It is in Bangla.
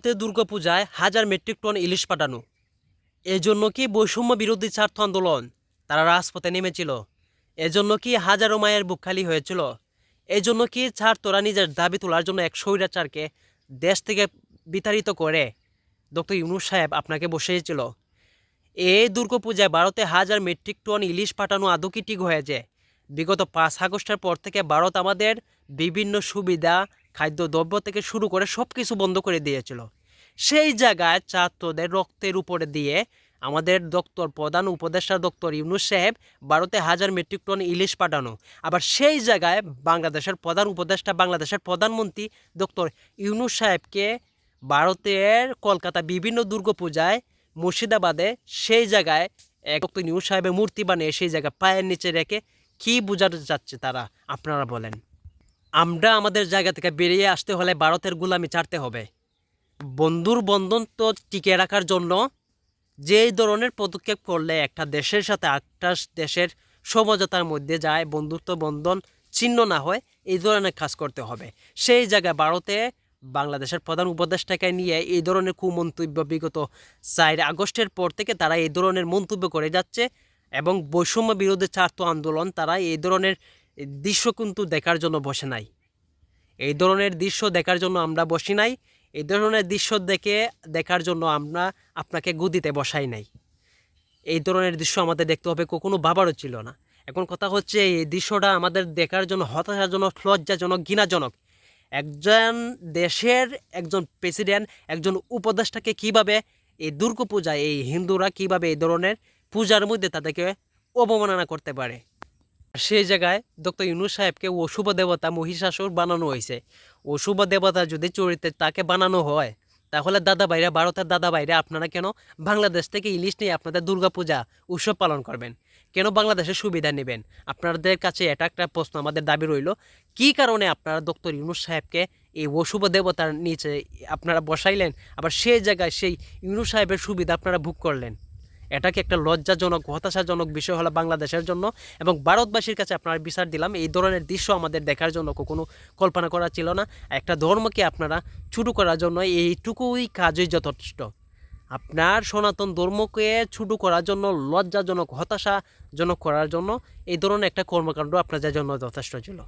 ভারতে দুর্গাপূজায় হাজার মেট্রিক টন ইলিশ পাঠানো, এজন্য কি বৈষম্য বিরোধী ছাত্র আন্দোলন তারা রাজপথে নেমেছিল? এজন্য কি হাজারো মায়ের বুক খালি হয়েছিল? এজন্য কি ছাত্ররা নিজের দাবি তোলার জন্য এক স্বৈরাচারকে দেশ থেকে বিতাড়িত করে ডক্টর ইউনূস সাহেব আপনাকে বসিয়েছিল? এই দুর্গাপূজায় ভারতে হাজার মেট্রিক টন ইলিশ পাঠানো আদৌ কি ঠিক হয়েছে? বিগত 5 আগস্টের পর থেকে ভারত আমাদের বিভিন্ন সুবিধা, খাদ্যদ্রব্য থেকে শুরু করে সব কিছু বন্ধ করে দিয়েছিল। সেই জায়গায় ছাত্রদের রক্তের উপরে দিয়ে আমাদের প্রধান উপদেষ্টা ডক্টর ইউনূস সাহেব ভারতে হাজার মেট্রিক টন ইলিশ পাঠানো, আবার সেই জায়গায় বাংলাদেশের প্রধান উপদেষ্টা, বাংলাদেশের প্রধানমন্ত্রী ডক্টর ইউনূস সাহেবকে ভারতের কলকাতা বিভিন্ন দুর্গাপূজায় মুর্শিদাবাদে সেই জায়গায় ডক্টর ইউনূস সাহেবের মূর্তি বানিয়ে সেই জায়গায় পায়ের নিচে রেখে কী বোঝাতে চাচ্ছে তারা? আপনারা বলেন। আমরা আমাদের জায়গা থেকে বেরিয়ে আসতে হলে ভারতের গোলামি ছাড়তে হবে। বন্ধুর বন্ধন তো টিকে রাখার জন্য যেই ধরনের পদক্ষেপ করলে একটা দেশের সাথে একটা দেশের সমঝোতার মধ্যে যায়, বন্ধুত্ব বন্ধন ছিন্ন না হয়, এই ধরনের কাজ করতে হবে। সেই জায়গায় ভারতে বাংলাদেশের প্রধান উপদেষ্টাকে নিয়ে এই ধরনের কুমন্তব্য বিগত 4 আগস্টের পর থেকে তারা এই ধরনের মন্তব্য করে যাচ্ছে এবং বৈষম্য বিরোধী ছাত্র আন্দোলন তারা এই ধরনের দৃশ্য কিন্তু দেখার জন্য বসে নাই। এই ধরনের দৃশ্য দেখার জন্য আমরা বসি নাই। এই ধরনের দৃশ্য দেখার জন্য আমরা আপনাকে গদিতে বসাই নাই। এই ধরনের দৃশ্য আমাদের দেখতে হবে, কখনো ভাবারও ছিল না। এখন কথা হচ্ছে এই দৃশ্যটা আমাদের দেখার জন্য হতাশাজনক, লজ্জাজনক, ঘৃণাজনক। একজন দেশের একজন প্রেসিডেন্ট, একজন উপদেষ্টাকে কিভাবে এই দুর্গাপূজায় এই হিন্দুরা কিভাবে এই ধরনের পূজার মধ্যে তাদেরকে অবমাননা করতে পারে? সেই জায়গায় ডক্টর ইউনূস সাহেবকে অশুভ দেবতা, মহিষাসুর বানানো হয়েছে। অশুভ দেবতা যদি চরিত্রে তাকে বানানো হয়, তাহলে দাদাভাইরা, ভারতের দাদাভাইরা, আপনারা কেন বাংলাদেশ থেকে ইলিশ নিয়ে আপনাদের দুর্গাপূজা উৎসব পালন করবেন? কেন বাংলাদেশের সুবিধা নেবেন? আপনাদের কাছে এটা একটা প্রশ্ন, আমাদের দাবি রইল, কী কারণে আপনারা ডক্টর ইউনূস সাহেবকে এই অশুভ দেবতার নিচে আপনারা বসাইলেন, আবার সেই জায়গায় সেই ইউনূস সাহেবের সুবিধা আপনারা ভোগ করলেন? এটা কি একটা লজ্জাজনক, হতাশাজনক বিষয় হলো বাংলাদেশের জন্য এবং ভারতবাসীর কাছে আপনারা বিচার দিলাম। এই ধরনের দৃশ্য আমাদের দেখার জন্য কখনো কল্পনা করা ছিল না। একটা ধর্মকে আপনারা ছোটো করার জন্য এইটুকুই কাজই যথেষ্ট। আপনার সনাতন ধর্মকে ছোটো করার জন্য, লজ্জাজনক, হতাশাজনক করার জন্য এই ধরনের একটা কর্মকাণ্ড আপনাদের জন্য যথেষ্ট ছিল।